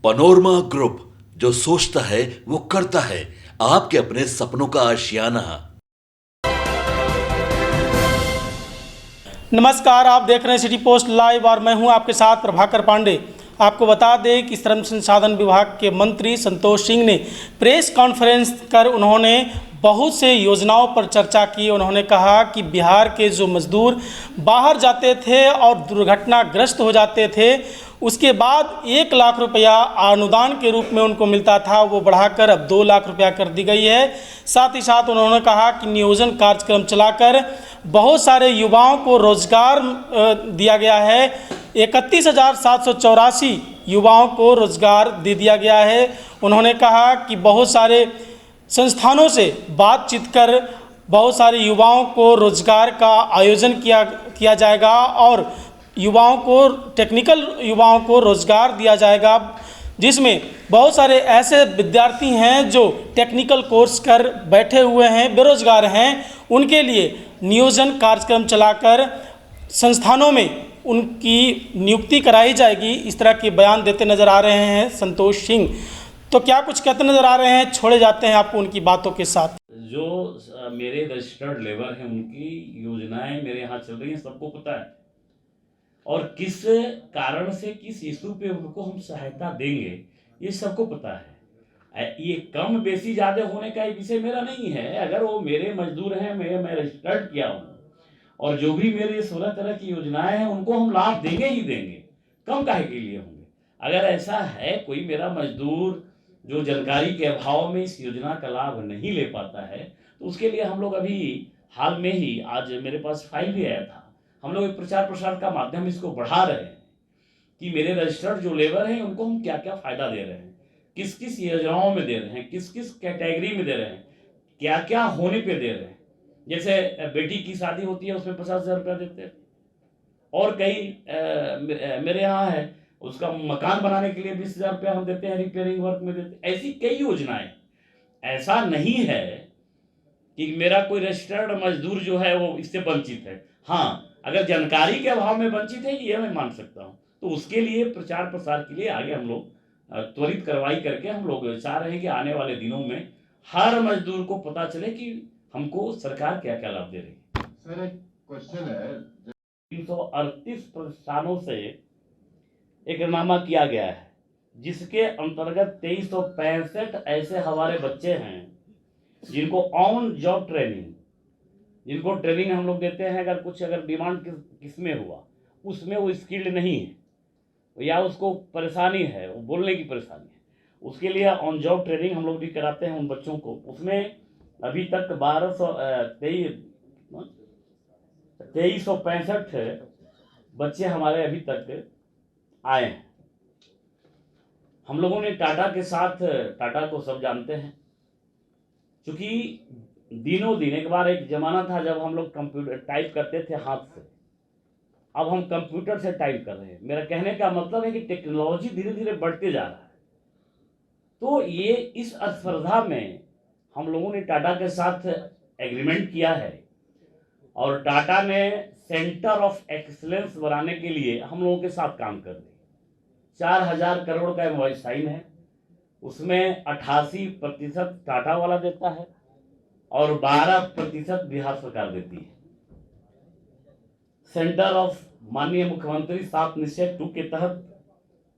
Panorama group, जो सोचता है वो करता है। आपके अपने सपनों का आशियाना। नमस्कार, आप देख रहे हैं सिटी पोस्ट लाइव और मैं हूं आपके साथ प्रभाकर पांडे। आपको बता दें कि श्रम संसाधन विभाग के मंत्री संतोष सिंह ने प्रेस कॉन्फ्रेंस कर उन्होंने बहुत से योजनाओं पर चर्चा की। उन्होंने कहा कि बिहार के जो मजदूर बाहर जाते थे और दुर्घटनाग्रस्त हो जाते थे, उसके बाद 1 लाख रुपया अनुदान के रूप में उनको मिलता था, वो बढ़ाकर अब 2 लाख रुपया कर दी गई है। साथ ही साथ उन्होंने कहा कि नियोजन कार्यक्रम चलाकर बहुत सारे युवाओं को रोजगार दिया गया है। 31,784 युवाओं को रोजगार दे दिया गया है। उन्होंने कहा कि बहुत सारे संस्थानों से बातचीत कर बहुत सारे युवाओं को रोजगार का आयोजन किया जाएगा और युवाओं को, टेक्निकल युवाओं को रोजगार दिया जाएगा, जिसमें बहुत सारे ऐसे विद्यार्थी हैं जो टेक्निकल कोर्स कर बैठे हुए हैं, बेरोजगार हैं। उनके लिए नियोजन कार्यक्रम चलाकर संस्थानों में उनकी नियुक्ति कराई जाएगी। इस तरह के बयान देते नजर आ रहे हैं संतोष सिंह। तो क्या कुछ कहते नजर आ रहे हैं, छोड़े जाते हैं आपको उनकी बातों के साथ। जो मेरे रजिस्टर्ड लेबर हैं उनकी योजनाएं मेरे यहाँ चल रही हैं, सबको पता है, और किस कारण से किस इशू पे उनको हम सहायता देंगे ये सबको पता है। ये कम बेसी ज़्यादा होने का विषय मेरा नहीं है। अगर वो मेरे मजदूर हैं, मैं रजिस्टर्ड किया हूँ, और जो भी मेरे 16 तरह की योजनाएं हैं उनको हम लाभ देंगे ही देंगे, कम काहे के लिए होंगे। अगर ऐसा है कोई मेरा मजदूर जो जानकारी के अभाव में इस योजना का लाभ नहीं ले पाता है, तो उसके लिए हम लोग अभी हाल में ही, आज मेरे पास फाइल भी आया था, हम लोग एक प्रचार प्रसार का माध्यम इसको बढ़ा रहे हैं कि मेरे रजिस्टर्ड जो लेबर हैं उनको हम क्या क्या फायदा दे रहे हैं, किस किस योजनाओं में दे रहे हैं, किस किस कैटेगरी में दे रहे हैं, क्या क्या होने पे दे रहे हैं। जैसे बेटी की शादी होती है उसमें 50,000 रुपया देते हैं, और कई मेरे यहाँ है उसका मकान बनाने के लिए 20,000 रुपया हम देते हैं, रिपेयरिंग वर्क में देते हैं। ऐसी कई योजनाएं। ऐसा नहीं है कि मेरा कोई रजिस्टर्ड मजदूर जो है वो इससे वंचित है। हाँ, अगर जानकारी के अभाव में वंचित है ये मैं मान सकता हूँ, तो उसके लिए प्रचार प्रसार के लिए आगे हम लोग त्वरित कार्रवाई करके हम लोग चाह रहे हैं कि आने वाले दिनों में हर मजदूर को पता चले कि हमको सरकार क्या क्या लाभ दे रही है। सर, एक क्वेश्चन है। 338 प्रतिष्ठानों से एकरनामा किया गया है, जिसके अंतर्गत 2365 ऐसे हमारे बच्चे हैं जिनको ऑन जॉब ट्रेनिंग, जिनको ट्रेनिंग हम लोग देते हैं। अगर डिमांड किसमें हुआ उसमें वो स्किल्ड नहीं है या उसको परेशानी है, वो बोलने की परेशानी है, उसके लिए ऑन जॉब ट्रेनिंग हम लोग भी कराते हैं उन बच्चों को। उसमें अभी तक 2365 बच्चे हमारे अभी तक आए हैं। हम लोगों ने टाटा के साथ, टाटा को सब जानते हैं, क्योंकि दिनों दिन, एक बार एक जमाना था जब हम लोग कंप्यूटर टाइप करते थे हाथ से, अब हम कंप्यूटर से टाइप कर रहे हैं। मेरा कहने का मतलब है कि टेक्नोलॉजी धीरे धीरे बढ़ते जा रहा है। तो ये इस स्पर्धा में हम लोगों ने टाटा के साथ एग्रीमेंट किया है, और टाटा ने सेंटर ऑफ एक्सीलेंस बनाने के लिए हम लोगों के साथ काम कर रही है। 4,000 करोड़ का एमओयू साइन है, उसमें 88% टाटा वाला देता है और 12% बिहार सरकार देती है। सेंटर ऑफ माननीय मुख्यमंत्री 7 निश्चय 2 के तहत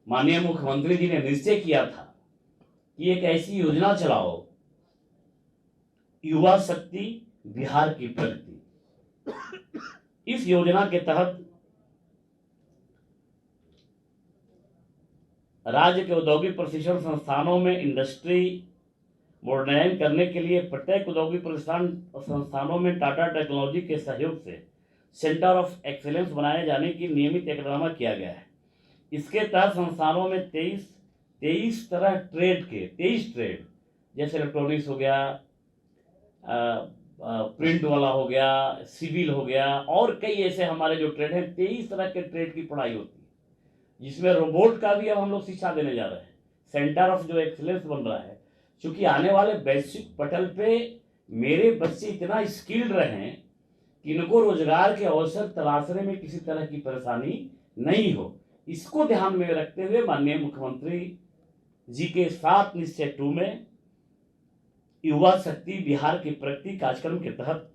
माननीय मुख्यमंत्री जी ने निश्चय किया था कि एक ऐसी योजना चलाओ, युवा शक्ति बिहार की प्रगति। इस योजना के तहत राज्य के औद्योगिक प्रशिक्षण संस्थानों में इंडस्ट्री मॉडर्नाइज करने के लिए प्रत्येक औद्योगिक प्रशिक्षण संस्थानों में टाटा टेक्नोलॉजी के सहयोग से सेंटर ऑफ एक्सीलेंस बनाए जाने की नियमित एकरारनामा किया गया है। इसके तहत संस्थानों में 23 तरह ट्रेड के 23 ट्रेड, जैसे इलेक्ट्रॉनिक्स हो गया, प्रिंट वाला हो गया, सिविल हो गया, और कई ऐसे हमारे जो ट्रेड हैं, 23 तरह के ट्रेड की पढ़ाई होती है, जिसमें रोबोट का भी अब हम लोग शिक्षा देने जा रहे हैं। सेंटर ऑफ जो एक्सीलेंस बन रहा है, क्योंकि आने वाले वैश्विक पटल पे मेरे बच्चे इतना स्किल्ड रहें कि इनको रोजगार के अवसर तलाशने में किसी तरह की परेशानी नहीं हो। इसको ध्यान में रखते हुए माननीय मुख्यमंत्री जी के 7 निश्चय 2 में युवा शक्ति बिहार की प्रगति कार्यक्रम के तहत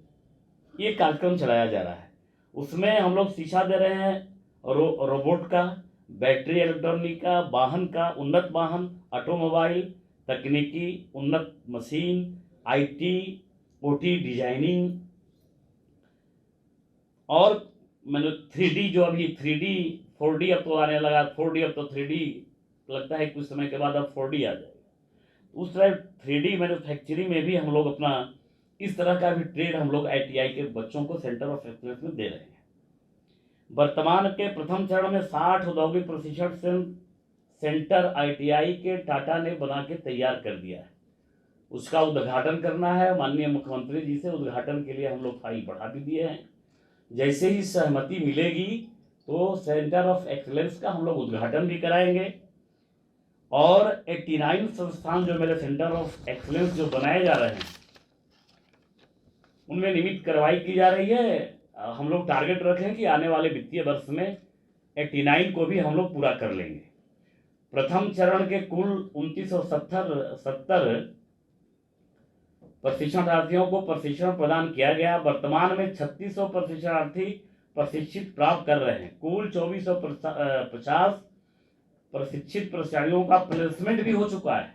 ये कार्यक्रम चलाया जा रहा है। उसमें हम लोग शिक्षा दे रहे हैं रोबोट का, बैटरी इलेक्ट्रॉनिक का, वाहन का, उन्नत वाहन, ऑटोमोबाइल, तकनीकी, उन्नत मशीन, IT, OT डिजाइनिंग, और मैंने 3D जो अभी 3D 4D अब तो आने लगा, 4D अब तो 3D लगता है कुछ समय के बाद अब 4D आ जाएगा। उस तरह 3D मैन्युफैक्चरिंग में भी हम लोग अपना इस तरह का भी ट्रेड हम लोग ITI के बच्चों को सेंटर ऑफ एक्सीलेंस में दे रहे हैं। वर्तमान के प्रथम चरण में 60 औद्योगिक प्रशिक्षण सेंटर ITI के टाटा ने बना के तैयार कर दिया है। उसका उद्घाटन करना है, माननीय मुख्यमंत्री जी से उद्घाटन के लिए हम लोग फाइल बढ़ा भी दिए हैं। जैसे ही सहमति मिलेगी तो सेंटर ऑफ एक्सीलेंस का हम लोग उद्घाटन भी कराएंगे, और 89 संस्थान जो मेरे सेंटर ऑफ एक्सीलेंस जो बनाए जा रहे हैं उनमें नियमित कार्रवाई की जा रही है। हम लोग टारगेट रखें कि आने वाले वित्तीय वर्ष में 89 को भी हम लोग पूरा कर लेंगे। प्रथम चरण के कुल 2970 प्रशिक्षणार्थियों को प्रशिक्षण प्रदान किया गया। वर्तमान में 3600 प्रशिक्षणार्थी प्रशिक्षित प्राप्त कर रहे हैं। कुल 2450 प्रशिक्षित प्रशिक्षुओं का प्लेसमेंट भी हो चुका है।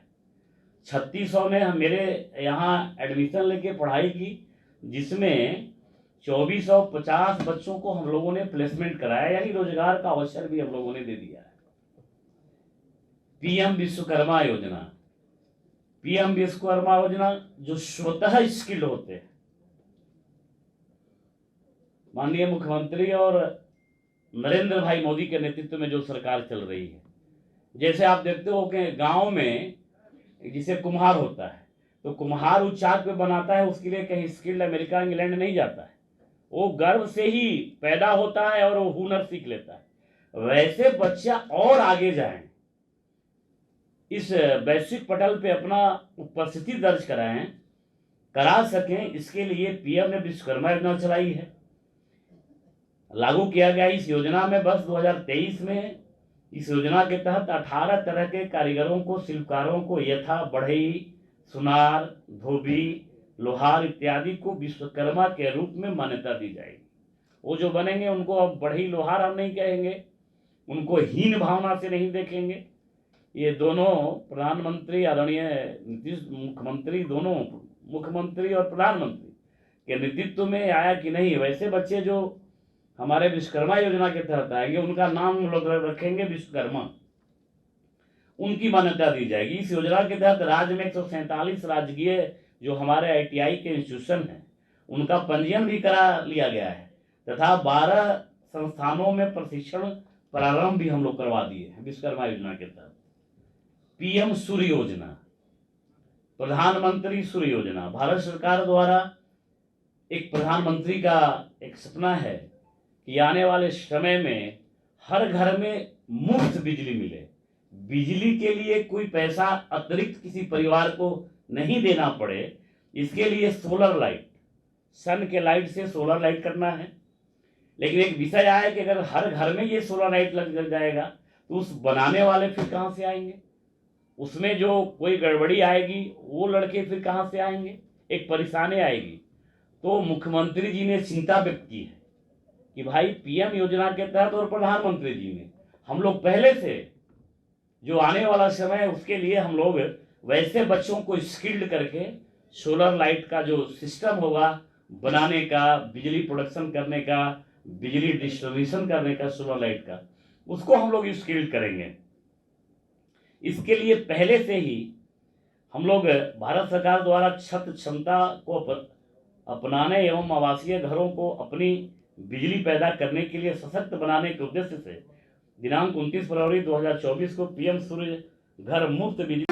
3600 ने मेरे यहाँ एडमिशन लेके पढ़ाई की, जिसमें 2450 बच्चों को हम लोगों ने प्लेसमेंट कराया, यानी रोजगार का अवसर भी हम लोगों ने दे दिया है। PM विश्वकर्मा योजना, PM विश्वकर्मा योजना जो स्वतः स्किल्ड होते हैं, माननीय मुख्यमंत्री और नरेंद्र भाई मोदी के नेतृत्व में जो सरकार चल रही है। जैसे आप देखते हो कि गांव में जिसे कुम्हार होता है तो कुम्हार उच्चार पे बनाता है, उसके लिए कहीं स्किल्ड अमेरिका इंग्लैंड नहीं जाता है, वो गर्व से ही पैदा होता है और वो हुनर सीख लेता है। वैसे बच्चा और आगे जाएं, इस वैश्विक पटल पे अपना उपस्थिति दर्ज करा सकें, इसके लिए PM ने विश्वकर्मा योजना चलाई है, लागू किया गया। इस योजना में वर्ष 2023 में इस योजना के तहत 18 तरह के कारीगरों को, शिल्पकारों को यथा बढ़ई, सुनार, धोबी, लोहार इत्यादि को विश्वकर्मा के रूप में मान्यता दी जाएगी। वो जो बनेंगे उनको अब बढ़ई लोहार हम नहीं कहेंगे, उनको हीन भावना से नहीं देखेंगे। ये दोनों प्रधानमंत्री आदरणीय नीतीश मुख्यमंत्री, दोनों मुख्यमंत्री और प्रधानमंत्री के नेतृत्व में आया कि नहीं, वैसे बच्चे जो हमारे विश्वकर्मा योजना के तहत आएंगे उनका नाम हम लोग रखेंगे विश्वकर्मा, उनकी मान्यता दी जाएगी। इस योजना के तहत राज्य में 147 राजकीय जो हमारे ITI के इंस्टीट्यूशन हैं उनका पंजीयन भी करा लिया गया है, तथा 12 संस्थानों में प्रशिक्षण प्रारंभ भी हम लोग करवा दिए हैं विश्वकर्मा योजना के तहत। PM सूर्य योजना, प्रधानमंत्री सूर्य योजना, भारत सरकार द्वारा एक प्रधानमंत्री का एक सपना है कि आने वाले समय में हर घर में मुफ्त बिजली मिले। बिजली के लिए कोई पैसा अतिरिक्त किसी परिवार को नहीं देना पड़े, इसके लिए सोलर लाइट, सन के लाइट से सोलर लाइट करना है। लेकिन एक विषय आया कि अगर हर घर में ये सोलर लाइट लग जाएगा तो उस बनाने वाले फिर कहाँ से आएंगे, उसमें जो कोई गड़बड़ी आएगी वो लड़के फिर कहाँ से आएंगे, एक परेशानी आएगी। तो मुख्यमंत्री जी ने चिंता व्यक्त की है कि भाई PM योजना के तहत और प्रधानमंत्री जी ने हम लोग पहले से जो आने वाला समय है उसके लिए हम लोग वैसे बच्चों को स्किल्ड करके सोलर लाइट का जो सिस्टम होगा बनाने का, बिजली प्रोडक्शन करने का, बिजली डिस्ट्रीब्यूशन करने का सोलर लाइट का, उसको हम लोग स्किल्ड करेंगे। इसके लिए पहले से ही हम लोग भारत सरकार द्वारा छत क्षमता को अपनाने एवं आवासीय घरों को अपनी बिजली पैदा करने के लिए सशक्त बनाने के उद्देश्य से दिनांक 29 फरवरी 2024 को PM सूर्य घर मुफ्त बिजली